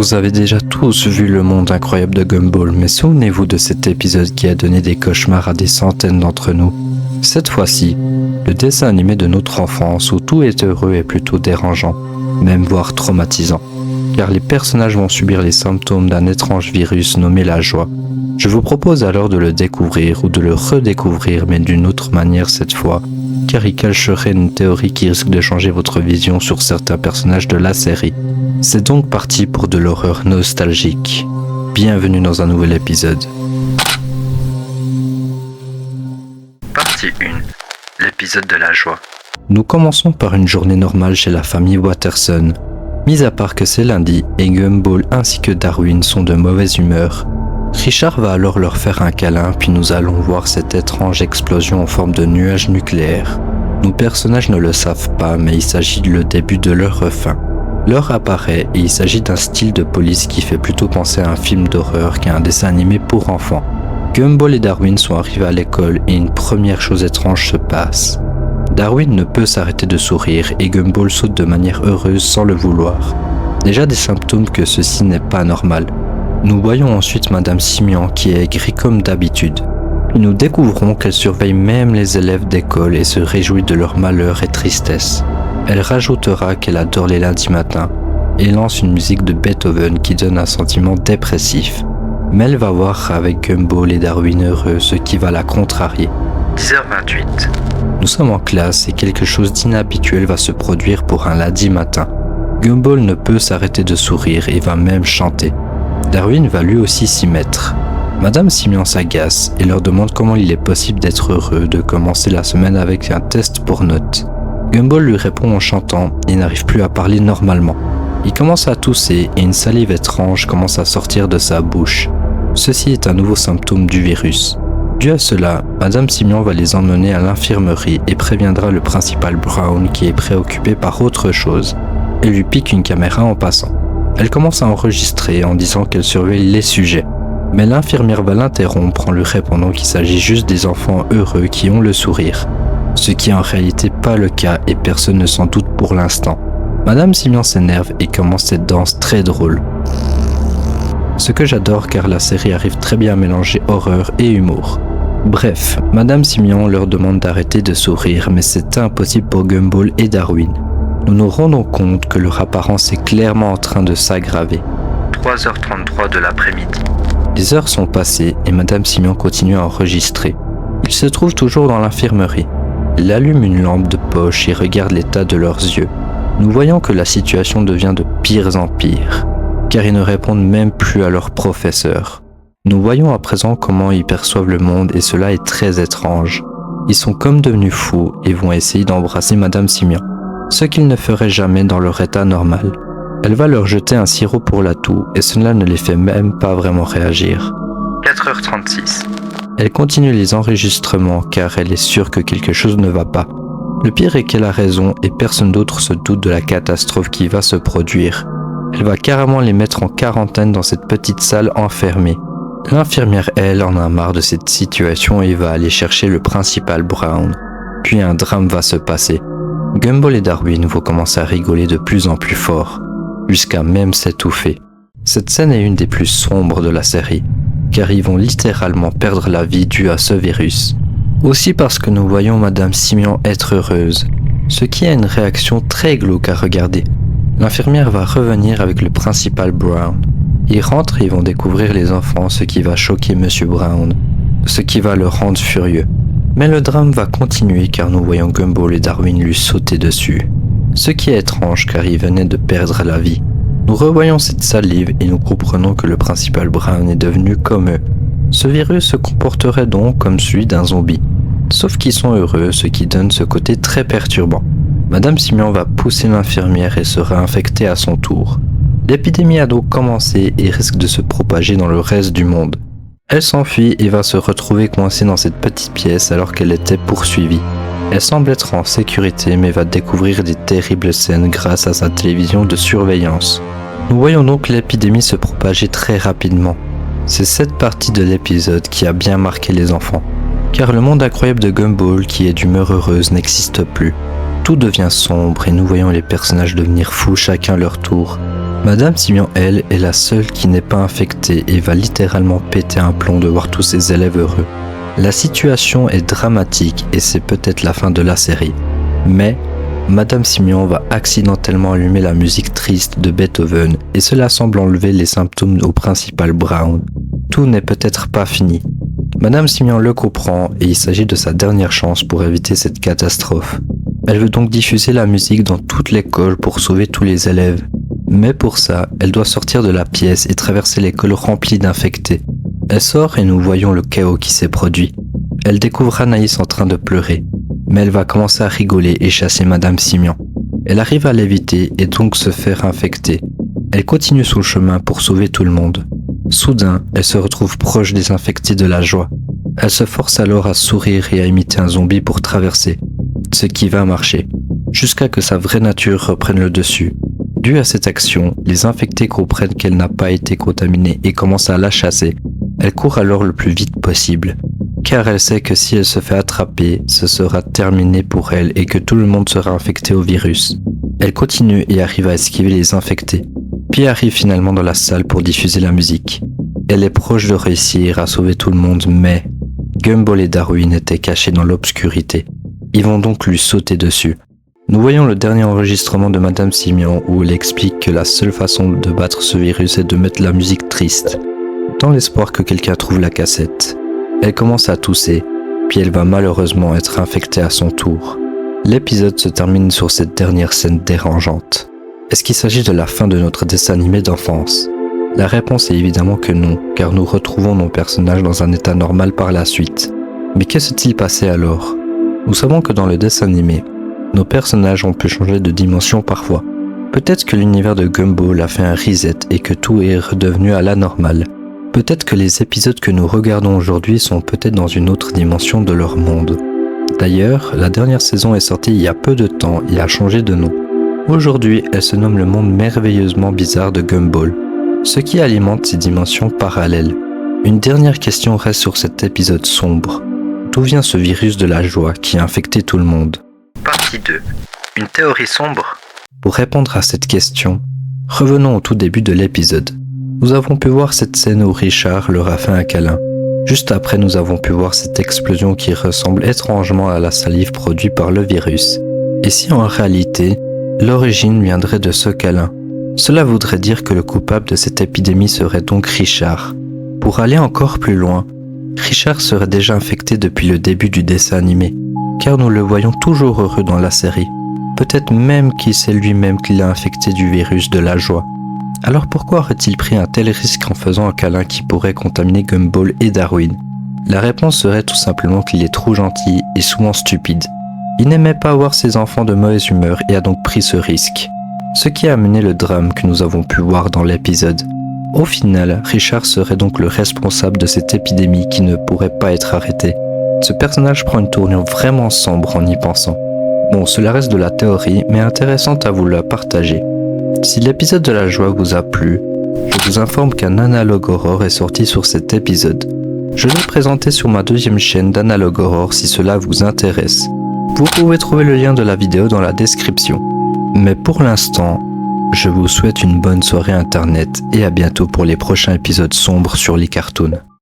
Vous avez déjà tous vu le monde incroyable de Gumball, mais souvenez-vous de cet épisode qui a donné des cauchemars à des centaines d'entre nous. Cette fois-ci, le dessin animé de notre enfance où tout est heureux est plutôt dérangeant, même voire traumatisant, car les personnages vont subir les symptômes d'un étrange virus nommé la joie. Je vous propose alors de le découvrir ou de le redécouvrir, mais d'une autre manière cette fois, car il cacherait une théorie qui risque de changer votre vision sur certains personnages de la série. C'est donc parti pour de l'horreur nostalgique. Bienvenue dans un nouvel épisode. Partie 1. L'épisode de la joie. Nous commençons par une journée normale chez la famille Watterson. Mis à part que c'est lundi et Gumball ainsi que Darwin sont de mauvaise humeur, Richard va alors leur faire un câlin, puis nous allons voir cette étrange explosion en forme de nuage nucléaire. Nos personnages ne le savent pas, mais il s'agit le début de leur fin. L'heure apparaît et il s'agit d'un style de police qui fait plutôt penser à un film d'horreur qu'à un dessin animé pour enfants. Gumball et Darwin sont arrivés à l'école et une première chose étrange se passe. Darwin ne peut s'arrêter de sourire et Gumball saute de manière heureuse sans le vouloir. Déjà des symptômes que ceci n'est pas normal. Nous voyons ensuite Madame Simian qui est aigrie comme d'habitude. Nous découvrons qu'elle surveille même les élèves d'école et se réjouit de leur malheur et tristesse. Elle rajoutera qu'elle adore les lundis matins et lance une musique de Beethoven qui donne un sentiment dépressif. Mais elle va voir avec Gumball et Darwin heureux ce qui va la contrarier. 10h28. Nous sommes en classe et quelque chose d'inhabituel va se produire pour un lundi matin. Gumball ne peut s'arrêter de sourire et va même chanter. Darwin va lui aussi s'y mettre. Madame Simian s'agace et leur demande comment il est possible d'être heureux de commencer la semaine avec un test pour notes. Gumball lui répond en chantant et n'arrive plus à parler normalement. Il commence à tousser et une salive étrange commence à sortir de sa bouche. Ceci est un nouveau symptôme du virus. Dû à cela, Madame Simian va les emmener à l'infirmerie et préviendra le principal Brown qui est préoccupé par autre chose. Elle lui pique une caméra en passant. Elle commence à enregistrer en disant qu'elle surveille les sujets. Mais l'infirmière va l'interrompre en lui répondant qu'il s'agit juste des enfants heureux qui ont le sourire. Ce qui est en réalité pas le cas et personne ne s'en doute pour l'instant. Madame Simian s'énerve et commence cette danse très drôle. Ce que j'adore car la série arrive très bien à mélanger horreur et humour. Bref, Madame Simian leur demande d'arrêter de sourire mais c'est impossible pour Gumball et Darwin. Nous nous rendons compte que leur apparence est clairement en train de s'aggraver. 3h33 de l'après-midi. Les heures sont passées et Madame Simian continue à enregistrer. Ils se trouvent toujours dans l'infirmerie. Elle allume une lampe de poche et regarde l'état de leurs yeux. Nous voyons que la situation devient de pire en pire, car ils ne répondent même plus à leur professeur. Nous voyons à présent comment ils perçoivent le monde et cela est très étrange. Ils sont comme devenus fous et vont essayer d'embrasser Madame Simian, ce qu'ils ne feraient jamais dans leur état normal. Elle va leur jeter un sirop pour la toux et cela ne les fait même pas vraiment réagir. 4h36. Elle continue les enregistrements car elle est sûre que quelque chose ne va pas. Le pire est qu'elle a raison et personne d'autre se doute de la catastrophe qui va se produire. Elle va carrément les mettre en quarantaine dans cette petite salle enfermée. L'infirmière, elle, en a marre de cette situation et va aller chercher le principal Brown. Puis un drame va se passer. Gumball et Darwin vont commencer à rigoler de plus en plus fort, jusqu'à même s'étouffer. Cette scène est une des plus sombres de la série, car ils vont littéralement perdre la vie due à ce virus. Aussi parce que nous voyons Madame Simian être heureuse, ce qui a une réaction très glauque à regarder. L'infirmière va revenir avec le principal Brown. Ils rentrent et ils vont découvrir les enfants, ce qui va choquer Monsieur Brown, ce qui va le rendre furieux. Mais le drame va continuer car nous voyons Gumball et Darwin lui sauter dessus. Ce qui est étrange car ils venaient de perdre la vie. Nous revoyons cette salive et nous comprenons que le principal Brown est devenu comme eux. Ce virus se comporterait donc comme celui d'un zombie. Sauf qu'ils sont heureux, ce qui donne ce côté très perturbant. Madame Simian va pousser l'infirmière et sera infectée à son tour. L'épidémie a donc commencé et risque de se propager dans le reste du monde. Elle s'enfuit et va se retrouver coincée dans cette petite pièce alors qu'elle était poursuivie. Elle semble être en sécurité mais va découvrir des terribles scènes grâce à sa télévision de surveillance. Nous voyons donc l'épidémie se propager très rapidement. C'est cette partie de l'épisode qui a bien marqué les enfants. Car le monde incroyable de Gumball qui est d'humeur heureuse n'existe plus. Tout devient sombre et nous voyons les personnages devenir fous chacun leur tour. Madame Simian, elle, est la seule qui n'est pas infectée et va littéralement péter un plomb de voir tous ses élèves heureux. La situation est dramatique et c'est peut-être la fin de la série. Mais Madame Simian va accidentellement allumer la musique triste de Beethoven et cela semble enlever les symptômes au principal Brown. Tout n'est peut-être pas fini. Madame Simian le comprend et il s'agit de sa dernière chance pour éviter cette catastrophe. Elle veut donc diffuser la musique dans toute l'école pour sauver tous les élèves. Mais pour ça, elle doit sortir de la pièce et traverser l'école remplie d'infectés. Elle sort et nous voyons le chaos qui s'est produit. Elle découvre Anaïs en train de pleurer, mais elle va commencer à rigoler et chasser Madame Simian. Elle arrive à l'éviter et donc se faire infecter. Elle continue son chemin pour sauver tout le monde. Soudain, elle se retrouve proche des infectés de la joie. Elle se force alors à sourire et à imiter un zombie pour traverser, ce qui va marcher, jusqu'à que sa vraie nature reprenne le dessus. Dû à cette action, les infectés comprennent qu'elle n'a pas été contaminée et commencent à la chasser. Elle court alors le plus vite possible, car elle sait que si elle se fait attraper, ce sera terminé pour elle et que tout le monde sera infecté au virus. Elle continue et arrive à esquiver les infectés, puis arrive finalement dans la salle pour diffuser la musique. Elle est proche de réussir à sauver tout le monde, mais Gumball et Darwin étaient cachés dans l'obscurité. Ils vont donc lui sauter dessus. Nous voyons le dernier enregistrement de Madame Simian où elle explique que la seule façon de battre ce virus est de mettre la musique triste, dans l'espoir que quelqu'un trouve la cassette. Elle commence à tousser, puis elle va malheureusement être infectée à son tour. L'épisode se termine sur cette dernière scène dérangeante. Est-ce qu'il s'agit de la fin de notre dessin animé d'enfance ? La réponse est évidemment que non, car nous retrouvons nos personnages dans un état normal par la suite. Mais que s'est-il passé alors ? Nous savons que dans le dessin animé, nos personnages ont pu changer de dimension parfois. Peut-être que l'univers de Gumball a fait un reset et que tout est redevenu à la normale. Peut-être que les épisodes que nous regardons aujourd'hui sont peut-être dans une autre dimension de leur monde. D'ailleurs, la dernière saison est sortie il y a peu de temps et a changé de nom. Aujourd'hui, elle se nomme le monde merveilleusement bizarre de Gumball, ce qui alimente ces dimensions parallèles. Une dernière question reste sur cet épisode sombre. D'où vient ce virus de la joie qui a infecté tout le monde ? Partie 2. Une théorie sombre ? Pour répondre à cette question, revenons au tout début de l'épisode. Nous avons pu voir cette scène où Richard leur a fait un câlin. Juste après, nous avons pu voir cette explosion qui ressemble étrangement à la salive produite par le virus. Et si en réalité, l'origine viendrait de ce câlin ? Cela voudrait dire que le coupable de cette épidémie serait donc Richard. Pour aller encore plus loin, Richard serait déjà infecté depuis le début du dessin animé, car nous le voyons toujours heureux dans la série. Peut-être même qu'il sait lui-même qu'il a infecté du virus de la joie. Alors pourquoi aurait-il pris un tel risque en faisant un câlin qui pourrait contaminer Gumball et Darwin ? La réponse serait tout simplement qu'il est trop gentil et souvent stupide. Il n'aimait pas voir ses enfants de mauvaise humeur et a donc pris ce risque. Ce qui a amené le drame que nous avons pu voir dans l'épisode. Au final, Richard serait donc le responsable de cette épidémie qui ne pourrait pas être arrêtée. Ce personnage prend une tournure vraiment sombre en y pensant. Bon, cela reste de la théorie, mais intéressante à vous la partager. Si l'épisode de la joie vous a plu, je vous informe qu'un Analogue Horror est sorti sur cet épisode. Je l'ai présenté sur ma deuxième chaîne d'Analogue Horror si cela vous intéresse. Vous pouvez trouver le lien de la vidéo dans la description. Mais pour l'instant, je vous souhaite une bonne soirée internet et à bientôt pour les prochains épisodes sombres sur les cartoons.